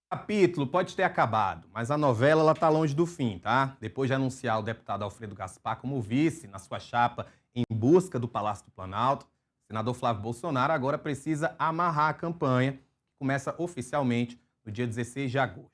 Capítulo pode ter acabado, mas a novela ela tá longe do fim, tá? Depois de anunciar o deputado Alfredo Gaspar como vice na sua chapa em busca do Palácio do Planalto, o senador Flávio Bolsonaro agora precisa amarrar a campanha, que começa oficialmente no dia 16 de agosto.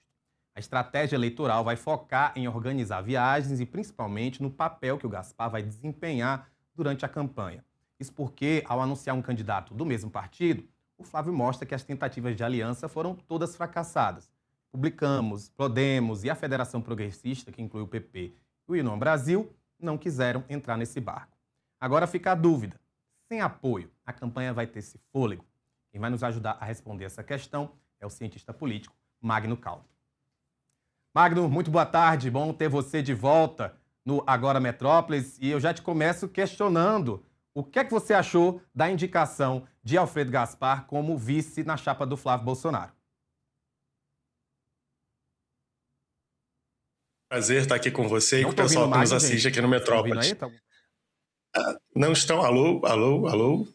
A estratégia eleitoral vai focar em organizar viagens e principalmente no papel que o Gaspar vai desempenhar durante a campanha. Isso porque, ao anunciar um candidato do mesmo partido, o Flávio mostra que as tentativas de aliança foram todas fracassadas. Publicamos, Podemos e a Federação Progressista, que inclui o PP e o União Brasil, não quiseram entrar nesse barco. Agora fica a dúvida: sem apoio, a campanha vai ter esse fôlego? Quem vai nos ajudar a responder essa questão é o cientista político Magno Caldo. Magno, muito boa tarde, bom ter você de volta no Agora Metrópolis. E eu já te começo questionando o que é que você achou da indicação de Alfredo Gaspar como vice na chapa do Flávio Bolsonaro. Prazer estar aqui com você e Não com o tô ouvindo pessoal o que nos Magno, assiste gente. aqui no Estão ouvindo aí? Metrópolis. Não estão? Alô, alô, alô?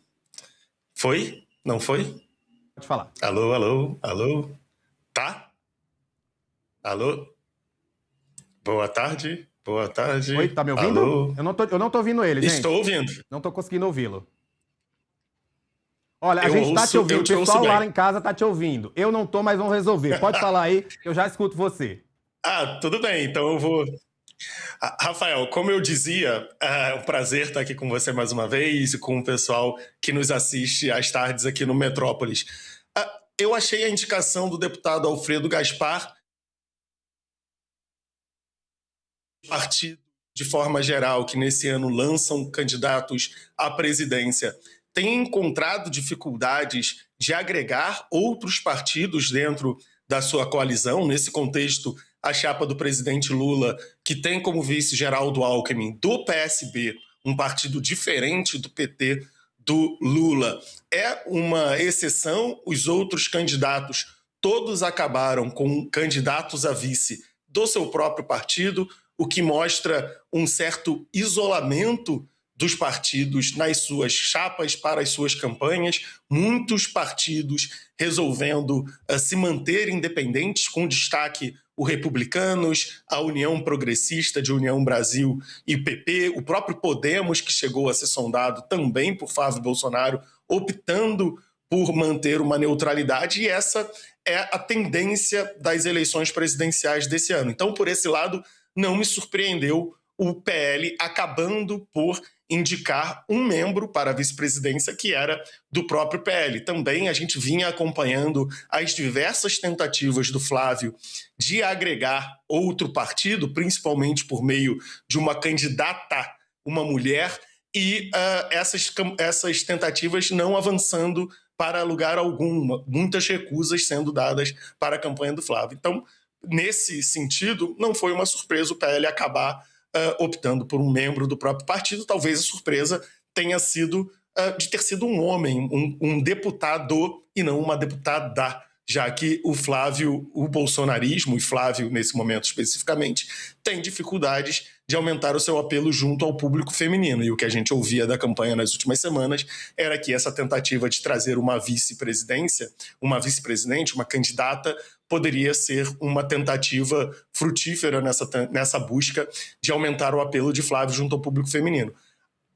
Foi? Não foi? Pode falar. Alô, alô, alô? Tá? Alô? Boa tarde, boa tarde. Oi, tá me ouvindo? Alô? Eu não tô ouvindo ele, gente. Estou ouvindo. Não tô conseguindo ouvi-lo. Olha, a Eu gente tá ouço, te ouvindo, eu o te ouço pessoal lá bem. em casa tá te ouvindo. Eu não tô, mas vamos resolver. Pode falar aí, que eu já escuto você. Tudo bem, então eu vou... Rafael, como eu dizia, é um prazer estar aqui com você mais uma vez e com o pessoal que nos assiste às tardes aqui no Metrópolis. Eu achei a indicação do deputado Alfredo Gaspar, partido de forma geral, que nesse ano lançam candidatos à presidência, tem encontrado dificuldades de agregar outros partidos dentro da sua coalizão. Nesse contexto, a chapa do presidente Lula, que tem como vice Geraldo Alckmin, do PSB, um partido diferente do PT do Lula, é uma exceção. Os outros candidatos todos acabaram com candidatos a vice do seu próprio partido, o que mostra um certo isolamento dos partidos nas suas chapas para as suas campanhas, muitos partidos resolvendo se manter independentes, com destaque o Republicanos, a União Progressista de União Brasil e PP, o próprio Podemos, que chegou a ser sondado também por Flávio Bolsonaro, optando por manter uma neutralidade, e essa é a tendência das eleições presidenciais desse ano. Então, por esse lado, não me surpreendeu o PL acabando por indicar um membro para a vice-presidência que era do próprio PL. Também a gente vinha acompanhando as diversas tentativas do Flávio de agregar outro partido, principalmente por meio de uma candidata, uma mulher, e essas tentativas não avançando para lugar algum, muitas recusas sendo dadas para a campanha do Flávio. Então, nesse sentido, não foi uma surpresa o PL acabar optando por um membro do próprio partido. Talvez a surpresa tenha sido de ter sido um homem, um deputado e não uma deputada, já que o Flávio, o bolsonarismo, e Flávio nesse momento especificamente, tem dificuldades de aumentar o seu apelo junto ao público feminino. E o que a gente ouvia da campanha nas últimas semanas era que essa tentativa de trazer uma vice-presidência, uma vice-presidente, uma candidata, poderia ser uma tentativa frutífera nessa busca de aumentar o apelo de Flávio junto ao público feminino.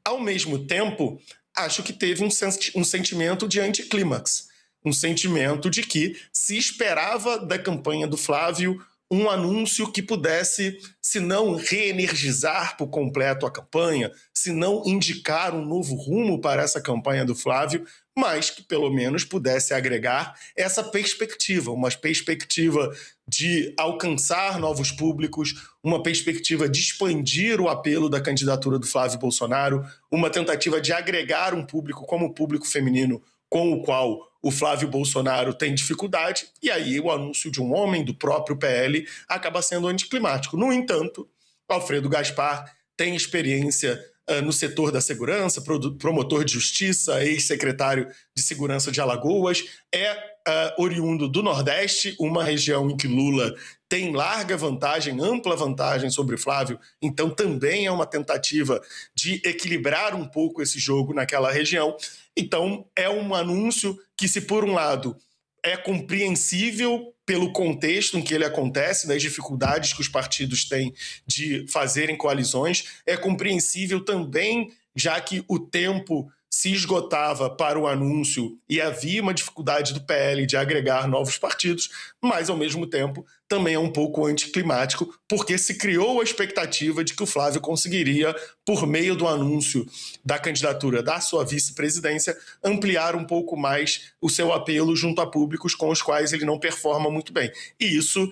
Ao mesmo tempo, acho que teve um sentimento de anticlímax, um sentimento de que se esperava da campanha do Flávio um anúncio que pudesse, se não reenergizar por completo a campanha, se não indicar um novo rumo para essa campanha do Flávio, mas que pelo menos pudesse agregar essa perspectiva, uma perspectiva de alcançar novos públicos, uma perspectiva de expandir o apelo da candidatura do Flávio Bolsonaro, uma tentativa de agregar um público como o público feminino com o qual o Flávio Bolsonaro tem dificuldade, e aí o anúncio de um homem do próprio PL acaba sendo anticlimático. No entanto, Alfredo Gaspar tem experiência no setor da segurança, promotor de justiça, ex-secretário de segurança de Alagoas, é oriundo do Nordeste, uma região em que Lula tem larga vantagem, ampla vantagem sobre Flávio, então também é uma tentativa de equilibrar um pouco esse jogo naquela região. Então é um anúncio que, se por um lado é compreensível pelo contexto em que ele acontece, das dificuldades que os partidos têm de fazerem coalizões. É compreensível também, já que o tempo se esgotava para o anúncio e havia uma dificuldade do PL de agregar novos partidos, mas, ao mesmo tempo, também é um pouco anticlimático, porque se criou a expectativa de que o Flávio conseguiria, por meio do anúncio da candidatura da sua vice-presidência, ampliar um pouco mais o seu apelo junto a públicos com os quais ele não performa muito bem. E isso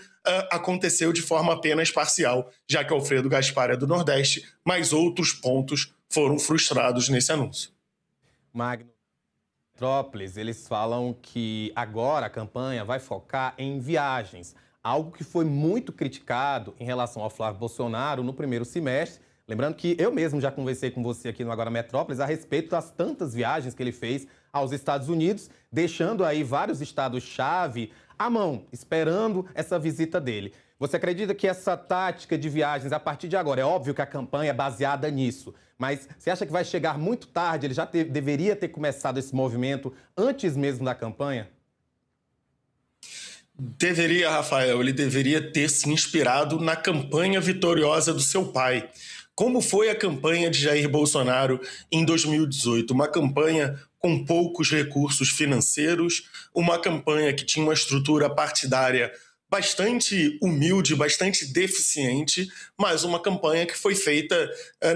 aconteceu de forma apenas parcial, já que Alfredo Gaspar é do Nordeste, mas outros pontos foram frustrados nesse anúncio. Magno, Petrópolis, eles falam que agora a campanha vai focar em viagens, algo que foi muito criticado em relação ao Flávio Bolsonaro no primeiro semestre. Lembrando que eu mesmo já conversei com você aqui no Agora Metrópolis a respeito das tantas viagens que ele fez aos Estados Unidos, deixando aí vários estados-chave à mão, esperando essa visita dele. Você acredita que essa tática de viagens, a partir de agora, é óbvio que a campanha é baseada nisso, mas você acha que vai chegar muito tarde? Ele já deveria ter começado esse movimento antes mesmo da campanha? Deveria, Rafael. Ele deveria ter se inspirado na campanha vitoriosa do seu pai. Como foi a campanha de Jair Bolsonaro em 2018? Uma campanha com poucos recursos financeiros, uma campanha que tinha uma estrutura partidária bastante humilde, bastante deficiente, mas uma campanha que foi feita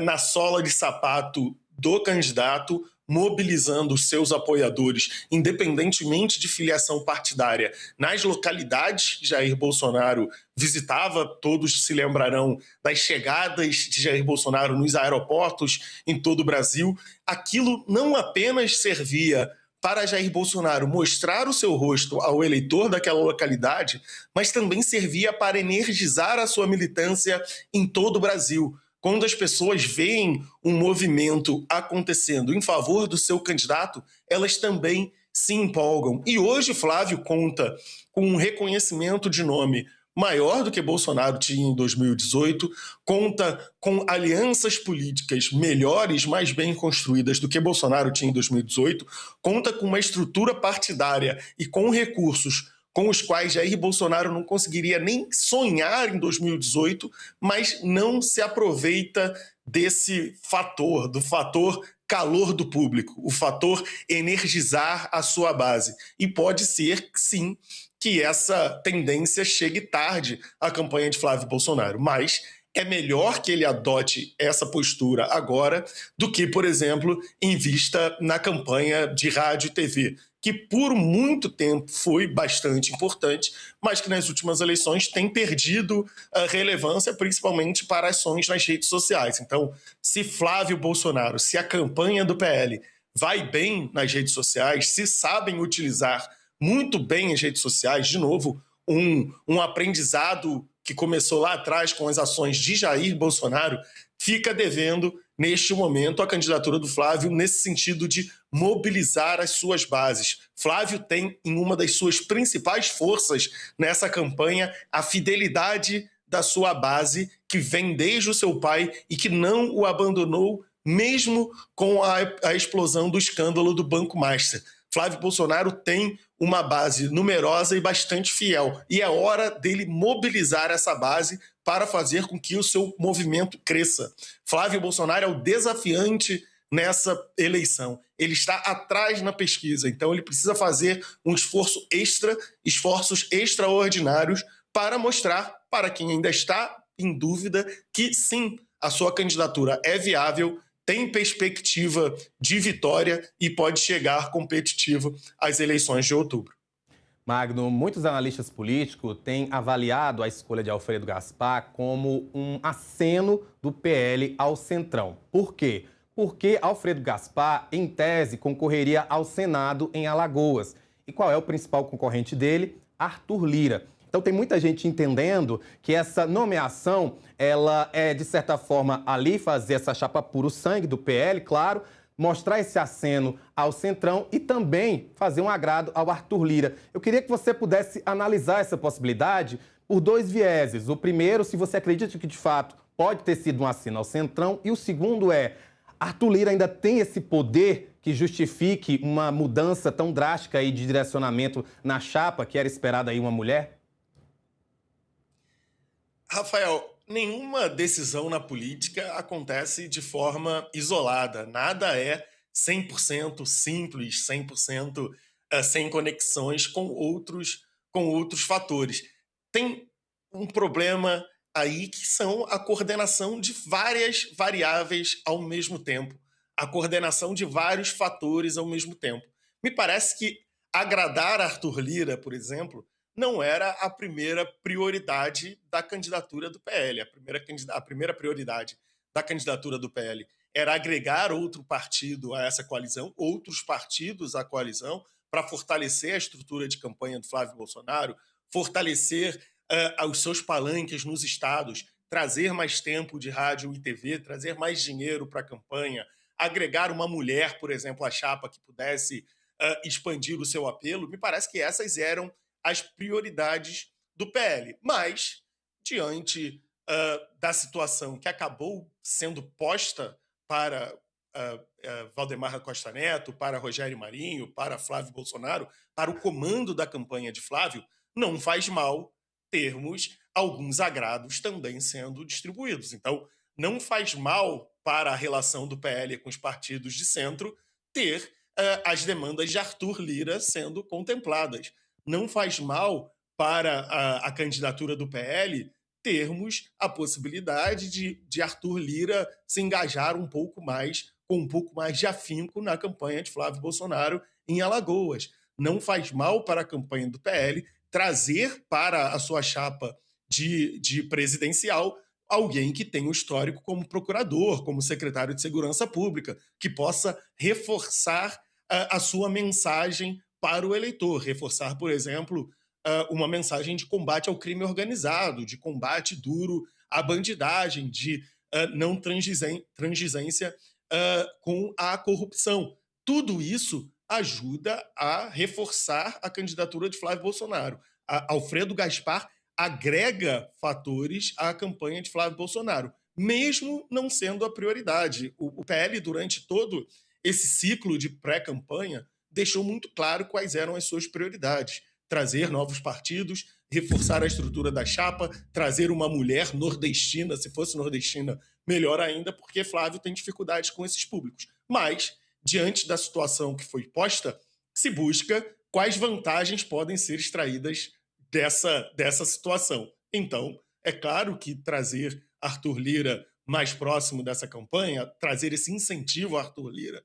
na sola de sapato do candidato, mobilizando os seus apoiadores, independentemente de filiação partidária, nas localidades que Jair Bolsonaro visitava. Todos se lembrarão das chegadas de Jair Bolsonaro nos aeroportos em todo o Brasil. Aquilo não apenas servia para Jair Bolsonaro mostrar o seu rosto ao eleitor daquela localidade, mas também servia para energizar a sua militância em todo o Brasil. Quando as pessoas veem um movimento acontecendo em favor do seu candidato, elas também se empolgam. E hoje Flávio conta com um reconhecimento de nome maior do que Bolsonaro tinha em 2018, conta com alianças políticas melhores, mais bem construídas do que Bolsonaro tinha em 2018, conta com uma estrutura partidária e com recursos com os quais Jair Bolsonaro não conseguiria nem sonhar em 2018, mas não se aproveita desse fator, do fator calor do público, o fator energizar a sua base. E pode ser, sim, que essa tendência chegue tarde à campanha de Flávio Bolsonaro, mas é melhor que ele adote essa postura agora do que, por exemplo, invista na campanha de rádio e TV, que por muito tempo foi bastante importante, mas que nas últimas eleições tem perdido a relevância, principalmente para ações nas redes sociais. Então, se Flávio Bolsonaro, se a campanha do PL vai bem nas redes sociais, se sabem utilizar muito bem as redes sociais, de novo, um aprendizado que começou lá atrás com as ações de Jair Bolsonaro, fica devendo, neste momento, a candidatura do Flávio nesse sentido de mobilizar as suas bases. Flávio tem, em uma das suas principais forças nessa campanha, a fidelidade da sua base, que vem desde o seu pai e que não o abandonou, mesmo com a explosão do escândalo do Banco Master. Flávio Bolsonaro tem uma base numerosa e bastante fiel, e é hora dele mobilizar essa base para fazer com que o seu movimento cresça. Flávio Bolsonaro é o desafiante nessa eleição. Ele está atrás na pesquisa, então ele precisa fazer um esforço extra, esforços extraordinários para mostrar para quem ainda está em dúvida que sim, a sua candidatura é viável, tem perspectiva de vitória e pode chegar competitivo às eleições de outubro. Magno, muitos analistas políticos têm avaliado a escolha de Alfredo Gaspar como um aceno do PL ao Centrão. Por quê? Porque Alfredo Gaspar, em tese, concorreria ao Senado em Alagoas. E qual é o principal concorrente dele? Arthur Lira. Então tem muita gente entendendo que essa nomeação, ela é, de certa forma, ali fazer essa chapa puro sangue do PL, claro, mostrar esse aceno ao Centrão e também fazer um agrado ao Arthur Lira. Eu queria que você pudesse analisar essa possibilidade por dois vieses. O primeiro, se você acredita que, de fato, pode ter sido um aceno ao Centrão, e o segundo é, Arthur Lira ainda tem esse poder que justifique uma mudança tão drástica aí de direcionamento na chapa, que era esperada aí uma mulher? Rafael, nenhuma decisão na política acontece de forma isolada. Nada é 100% simples, 100% sem conexões com outros fatores. Tem um problema aí que são a coordenação de várias variáveis ao mesmo tempo, a coordenação de vários fatores ao mesmo tempo. Me parece que agradar Arthur Lira, por exemplo, não era a primeira prioridade da candidatura do PL. A primeira prioridade da candidatura do PL era agregar outro partido a essa coalizão, outros partidos à coalizão, para fortalecer a estrutura de campanha do Flávio Bolsonaro, fortalecer os seus palanques nos estados, trazer mais tempo de rádio e TV, trazer mais dinheiro para a campanha, agregar uma mulher, por exemplo, à chapa que pudesse expandir o seu apelo. Me parece que essas eram as prioridades do PL. Mas, diante da situação que acabou sendo posta para Valdemar da Costa Neto, para Rogério Marinho, para Flávio Bolsonaro, para o comando da campanha de Flávio, não faz mal termos alguns agrados também sendo distribuídos. Então, não faz mal para a relação do PL com os partidos de centro ter as demandas de Arthur Lira sendo contempladas. Não faz mal para a candidatura do PL termos a possibilidade de Arthur Lira se engajar um pouco mais, com um pouco mais de afinco na campanha de Flávio Bolsonaro em Alagoas. Não faz mal para a campanha do PL trazer para a sua chapa de presidencial alguém que tem um histórico como procurador, como secretário de Segurança Pública, que possa reforçar a sua mensagem para o eleitor, reforçar, por exemplo, uma mensagem de combate ao crime organizado, de combate duro à bandidagem, de não transigência com a corrupção. Tudo isso ajuda a reforçar a candidatura de Flávio Bolsonaro. Alfredo Gaspar agrega fatores à campanha de Flávio Bolsonaro, mesmo não sendo a prioridade. O PL, durante todo esse ciclo de pré-campanha, deixou muito claro quais eram as suas prioridades. Trazer novos partidos, reforçar a estrutura da chapa, trazer uma mulher nordestina, se fosse nordestina, melhor ainda, porque Flávio tem dificuldades com esses públicos. Mas, diante da situação que foi posta, se busca quais vantagens podem ser extraídas dessa situação. Então, é claro que trazer Arthur Lira mais próximo dessa campanha, trazer esse incentivo a Arthur Lira,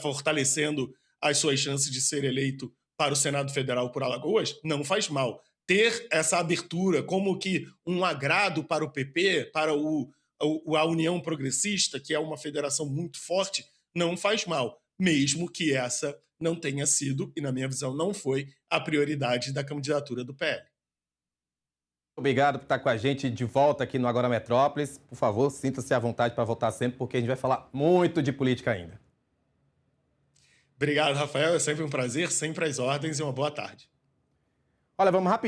fortalecendo as suas chances de ser eleito para o Senado Federal por Alagoas, não faz mal. Ter essa abertura como que um agrado para o PP, para a União Progressista, que é uma federação muito forte, não faz mal, mesmo que essa não tenha sido, e na minha visão não foi, a prioridade da candidatura do PL. Obrigado por estar com a gente de volta aqui no Agora Metrópolis. Por favor, sinta-se à vontade para voltar sempre, porque a gente vai falar muito de política ainda. Obrigado, Rafael. É sempre um prazer, sempre às ordens e uma boa tarde. Olha, vamos rapidinho.